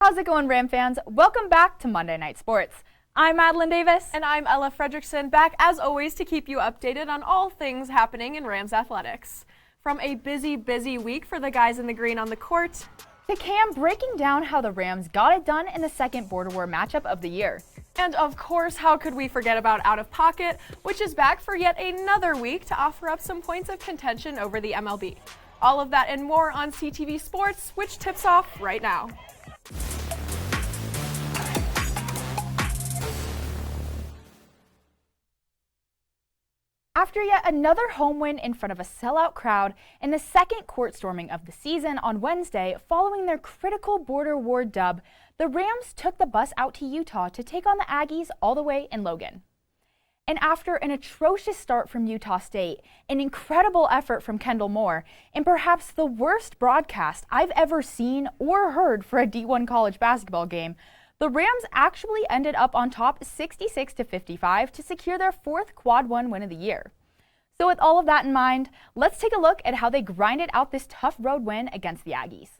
How's it going, Ram fans? Welcome back to Monday Night Sports. I'm Madeline Davis. And I'm Ella Fredrickson, back as always to keep you updated on all things happening in Rams athletics. From a busy week for the guys in the green on the court, to Cam breaking down how the Rams got it done in the second border war matchup of the year. And of course, how could we forget about Out of Pocket, which is back for yet another week to offer up some points of contention over the MLB. All of that and more on CTV Sports, which tips off right now. After yet another home win in front of a sellout crowd in the second court storming of the season on Wednesday, following their critical border war dub, the Rams took the bus out to Utah to take on the Aggies all the way in Logan. And after an atrocious start from Utah State, an incredible effort from Kendall Moore, and perhaps the worst broadcast I've ever seen or heard for a D1 college basketball game, the Rams actually ended up on top 66-55 to secure their fourth Quad 1 win of the year. So with all of that in mind, let's take a look at how they grinded out this tough road win against the Aggies.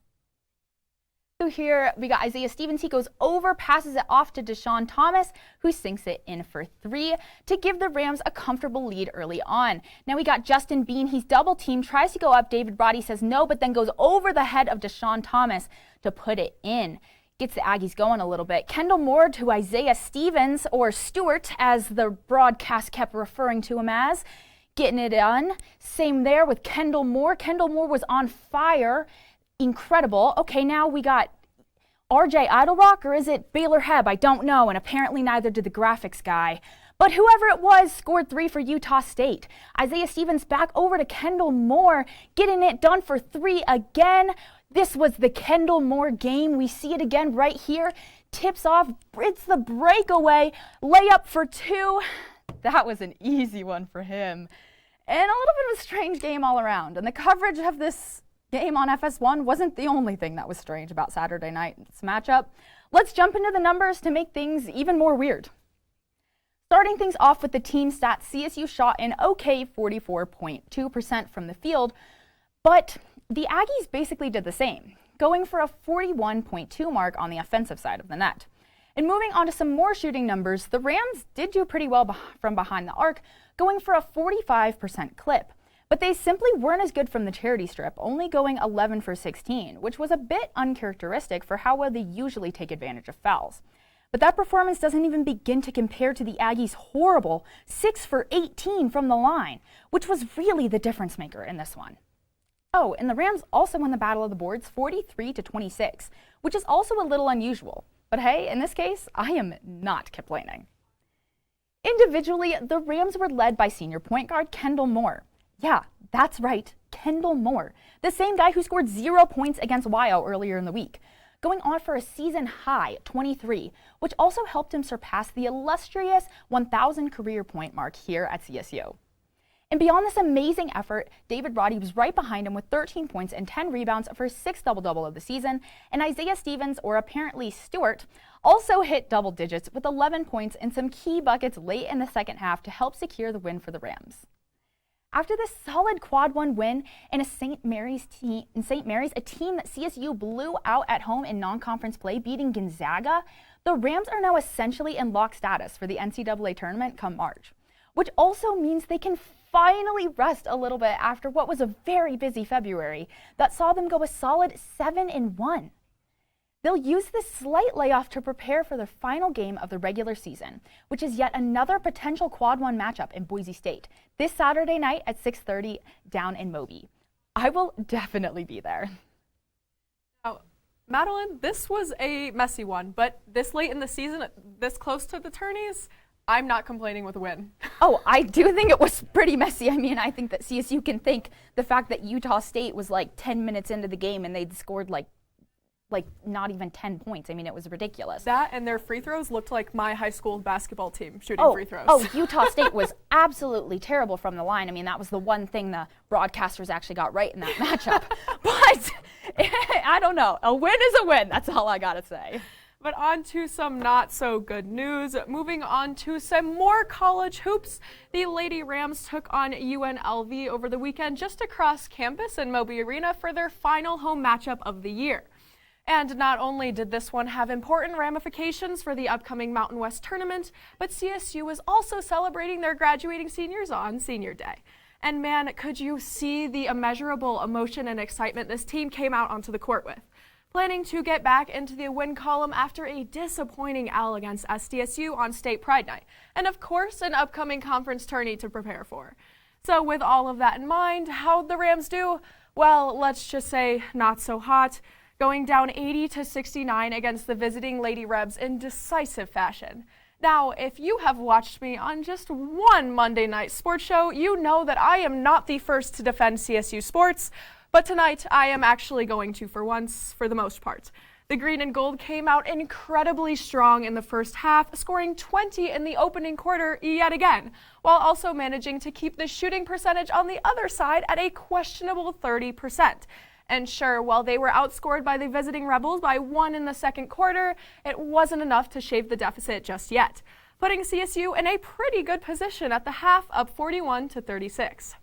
So here we got Isaiah Stevens. He goes over, passes it off to Deshaun Thomas, who sinks it in for three to give the Rams a comfortable lead early on. Now we got Justin Bean. He's double teamed, tries to go up. David Roddy says no, but then goes over the head of Deshaun Thomas to put it in. Gets the Aggies going a little bit. Kendall Moore to Isaiah Stevens, or Stewart, as the broadcast kept referring to him as, getting it done. Same there with Kendall Moore. Kendall Moore was on fire. Incredible. Okay, now we got RJ Idlerock, or is it Baylor Hebb? I don't know, and apparently neither did the graphics guy. But whoever it was scored three for Utah State. Isaiah Stevens back over to Kendall Moore, getting it done for three again. This was the Kendall Moore game. We see it again right here. Tips off, it's the breakaway, layup for two. That was an easy one for him. And a little bit of a strange game all around. And the coverage of this game on FS1 wasn't the only thing that was strange about Saturday night's matchup. Let's jump into the numbers to make things even more weird. Starting things off with the team stats, CSU shot an okay 44.2% from the field, but the Aggies basically did the same, going for a 41.2 mark on the offensive side of the net. And moving on to some more shooting numbers, the Rams did do pretty well from behind the arc, going for a 45% clip. But they simply weren't as good from the charity strip, only going 11 for 16, which was a bit uncharacteristic for how well they usually take advantage of fouls. But that performance doesn't even begin to compare to the Aggies' horrible 6 for 18 from the line, which was really the difference maker in this one. Oh, and the Rams also won the battle of the boards 43-26, which is also a little unusual. But hey, in this case, I am not complaining. Individually, the Rams were led by senior point guard Kendall Moore. Yeah, that's right, Kendall Moore, the same guy who scored 0 points against Wyo earlier in the week, going on for a season-high 23, which also helped him surpass the illustrious 1,000 career point mark here at CSU. And beyond this amazing effort, David Roddy was right behind him with 13 points and 10 rebounds for his sixth double-double of the season, and Isaiah Stevens, or apparently Stewart, also hit double digits with 11 points and some key buckets late in the second half to help secure the win for the Rams. After this solid Quad 1 win and a St. Mary's, a team that CSU blew out at home in non-conference play, beating Gonzaga, the Rams are now essentially in lock status for the NCAA tournament come March, which also means they can finally rest a little bit after what was a very busy February that saw them go a solid 7-1. They'll use this slight layoff to prepare for their final game of the regular season, which is yet another potential Quad 1 matchup in Boise State this Saturday night at 6:30 down in Moby. I will definitely be there. Now, Madeline, this was a messy one, but this late in the season, this close to the tourneys, I'm not complaining with a win. Oh, I do think it was pretty messy. I mean, I think that CSU can thank the fact that Utah State was like 10 minutes into the game and they'd scored like not even 10 points. I mean, it was ridiculous. That and their free throws looked like my high school basketball team shooting free throws. Oh, Utah State was absolutely terrible from the line. I mean, that was the one thing the broadcasters actually got right in that matchup. But I don't know. A win is a win. That's all I got to say. But on to some not so good news. Moving on to some more college hoops. The Lady Rams took on UNLV over the weekend just across campus in Moby Arena for their final home matchup of the year. And not only did this one have important ramifications for the upcoming Mountain West tournament, but CSU was also celebrating their graduating seniors on Senior Day. And man, could you see the immeasurable emotion and excitement this team came out onto the court with. Planning to get back into the win column after a disappointing L against SDSU on State Pride Night, and of course an upcoming conference tourney to prepare for. So with all of that in mind, how'd the Rams do? Well, let's just say not so hot, going down 80-69 against the visiting Lady Rebs in decisive fashion. Now, if you have watched me on just one Monday night sports show, you know that I am not the first to defend CSU sports. But tonight, I am actually going to for once, for the most part. The green and gold came out incredibly strong in the first half, scoring 20 in the opening quarter yet again, while also managing to keep the shooting percentage on the other side at a questionable 30%. And sure, while they were outscored by the visiting Rebels by 1 in the second quarter, it wasn't enough to shave the deficit just yet, putting CSU in a pretty good position at the half, up 41-36.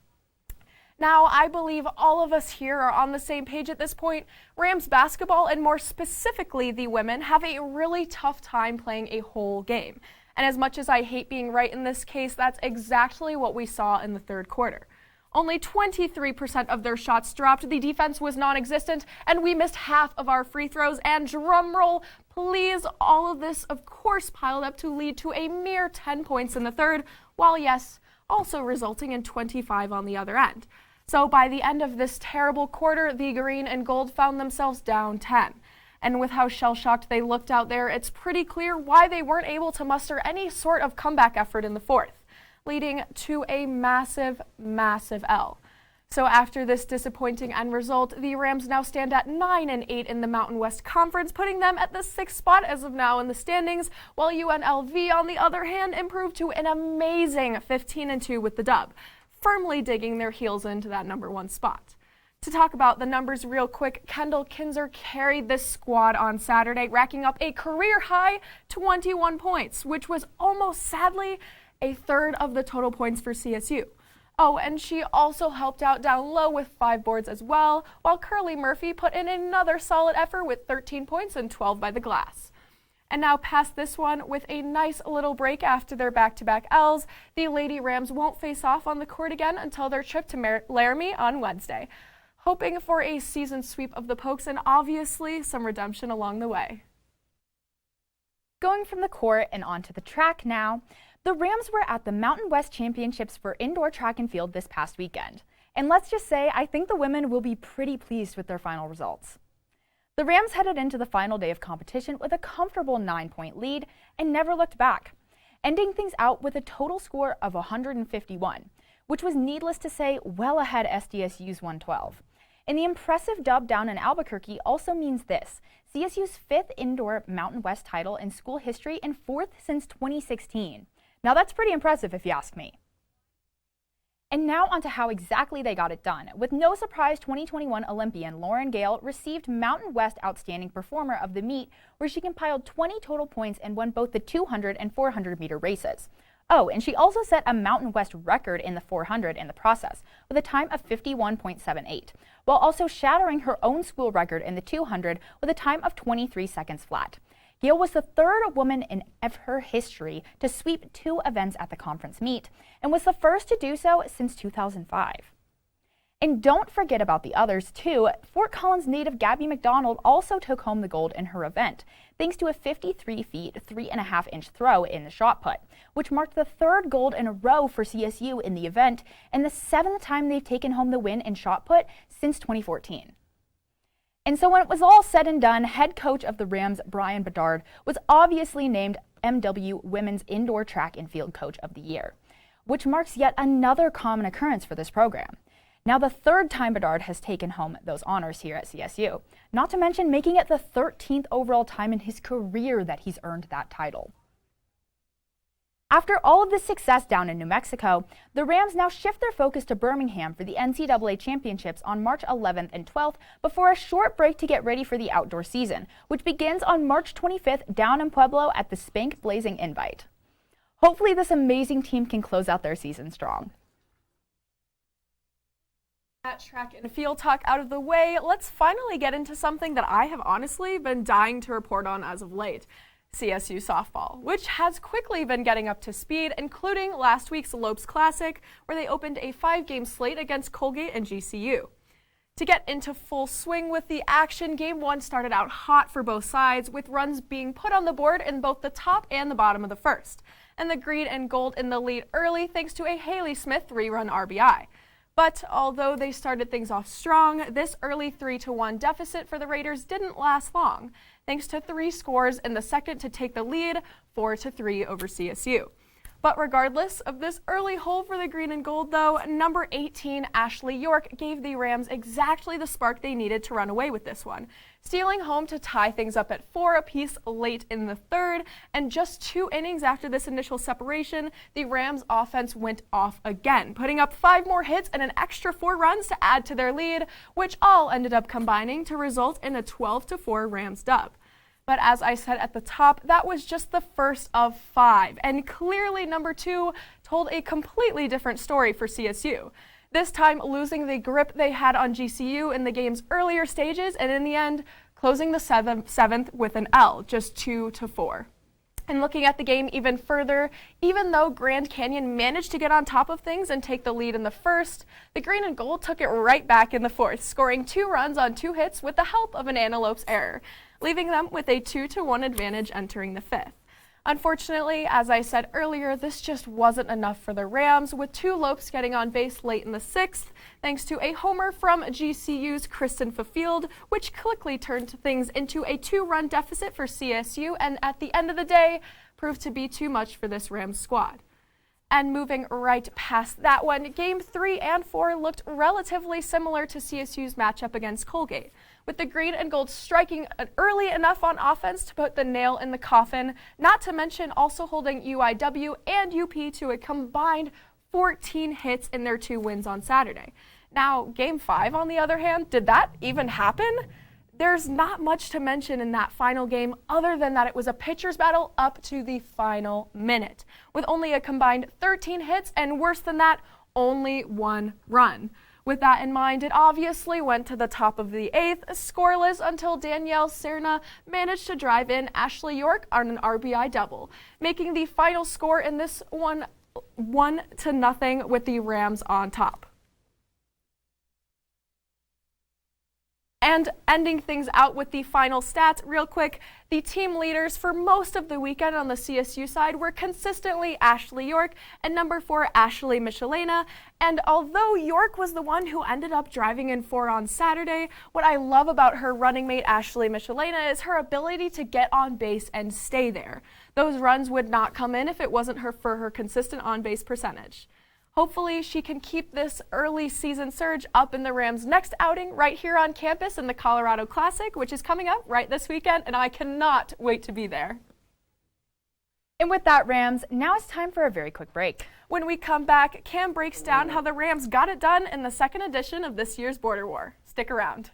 Now, I believe all of us here are on the same page at this point. Rams basketball, and more specifically the women, have a really tough time playing a whole game. And as much as I hate being right in this case, that's exactly what we saw in the third quarter. Only 23% of their shots dropped, the defense was non-existent, and we missed half of our free throws. And drumroll, please, all of this, of course, piled up to lead to a mere 10 points in the third, while yes, also resulting in 25 on the other end. So by the end of this terrible quarter, the green and gold found themselves down 10. And with how shell-shocked they looked out there, it's pretty clear why they weren't able to muster any sort of comeback effort in the fourth, leading to a massive, massive L. So after this disappointing end result, the Rams now stand at 9-8 in the Mountain West Conference, putting them at the 6th spot as of now in the standings, while UNLV, on the other hand, improved to an amazing 15-2 with the dub, firmly digging their heels into that number 1 spot. To talk about the numbers real quick, Kendall Kinzer carried this squad on Saturday, racking up a career-high 21 points, which was almost, sadly, a third of the total points for CSU. Oh, and she also helped out down low with 5 boards as well, while Curly Murphy put in another solid effort with 13 points and 12 by the glass. And now past this one, with a nice little break after their back-to-back L's, the Lady Rams won't face off on the court again until their trip to Laramie on Wednesday, hoping for a season sweep of the Pokes and obviously some redemption along the way. Going from the court and onto the track now, the Rams were at the Mountain West Championships for indoor track and field this past weekend. And let's just say, I think the women will be pretty pleased with their final results. The Rams headed into the final day of competition with a comfortable 9-point lead and never looked back, ending things out with a total score of 151, which was needless to say well ahead SDSU's 112. And the impressive dub down in Albuquerque also means this: CSU's 5th indoor Mountain West title in school history and 4th since 2016. Now that's pretty impressive if you ask me. And now onto how exactly they got it done. With no surprise, 2021 Olympian Lauren Gale received Mountain West Outstanding Performer of the meet, where she compiled 20 total points and won both the 200 and 400 meter races. Oh, and she also set a Mountain West record in the 400 in the process, with a time of 51.78, while also shattering her own school record in the 200 with a time of 23 seconds flat. Gale was the 3rd woman in her history to sweep 2 events at the conference meet, and was the first to do so since 2005. And don't forget about the others, too. Fort Collins native Gabby McDonald also took home the gold in her event, thanks to a 53 feet, 3.5-inch throw in the shot put, which marked the 3rd gold in a row for CSU in the event, and the 7th time they've taken home the win in shot put since 2014. And so when it was all said and done, head coach of the Rams, Brian Bedard, was obviously named MW Women's Indoor Track and Field Coach of the Year, which marks yet another common occurrence for this program. Now the 3rd time Bedard has taken home those honors here at CSU, not to mention making it the 13th overall time in his career that he's earned that title. After all of this success down in New Mexico, the Rams now shift their focus to Birmingham for the NCAA Championships on March 11th and 12th before a short break to get ready for the outdoor season, which begins on March 25th down in Pueblo at the Spank Blazing Invite. Hopefully this amazing team can close out their season strong. That track and field talk out of the way, let's finally get into something that I have honestly been dying to report on as of late. CSU softball, which has quickly been getting up to speed, including last week's Lopes Classic, where they opened a 5-game slate against Colgate and GCU. To get into full swing with the action, Game 1 started out hot for both sides, with runs being put on the board in both the top and the bottom of the first, and the green and gold in the lead early thanks to a Haley Smith 3-run RBI. But although they started things off strong, this early 3-1 deficit for the Raiders didn't last long, thanks to 3 scores in the second to take the lead, 4-3 over CSU. But regardless of this early hole for the green and gold, though, number 18, Ashley York, gave the Rams exactly the spark they needed to run away with this one, stealing home to tie things up at 4 apiece late in the third. And just 2 innings after this initial separation, the Rams offense went off again, putting up 5 more hits and an extra 4 runs to add to their lead, which all ended up combining to result in a 12-4 Rams dub. But as I said at the top, that was just the first of 5, and clearly number 2 told a completely different story for CSU. This time losing the grip they had on GCU in the game's earlier stages, and in the end, closing the 7th with an L, just 2-4. And looking at the game even further, even though Grand Canyon managed to get on top of things and take the lead in the first, the green and gold took it right back in the fourth, scoring 2 runs on 2 hits with the help of an Antelope's error, leaving them with a 2-1 advantage entering the 5th. Unfortunately, as I said earlier, this just wasn't enough for the Rams, with 2 Lopes getting on base late in the 6th, thanks to a homer from GCU's Kristen Fafield, which quickly turned things into a 2-run deficit for CSU, and at the end of the day, proved to be too much for this Rams squad. And moving right past that one, Game 3 and 4 looked relatively similar to CSU's matchup against Colgate, with the green and gold striking early enough on offense to put the nail in the coffin, not to mention also holding UIW and UP to a combined 14 hits in their 2 wins on Saturday. Now, Game 5, on the other hand, did that even happen? There's not much to mention in that final game other than that it was a pitcher's battle up to the final minute, with only a combined 13 hits and, worse than that, only 1 run. With that in mind, it obviously went to the top of the 8th, scoreless until Danielle Serna managed to drive in Ashley York on an RBI double, making the final score in this one 1-0 with the Rams on top. And ending things out with the final stats real quick, the team leaders for most of the weekend on the CSU side were consistently Ashley York and number 4 Ashley Michelena. And although York was the one who ended up driving in 4 on Saturday, what I love about her running mate Ashley Michelena is her ability to get on base and stay there. Those runs would not come in if it wasn't for her consistent on-base percentage. Hopefully, she can keep this early season surge up in the Rams' next outing right here on campus in the Colorado Classic, which is coming up right this weekend, and I cannot wait to be there. And with that, Rams, now it's time for a very quick break. When we come back, Cam breaks down how the Rams got it done in the second edition of this year's Border War. Stick around.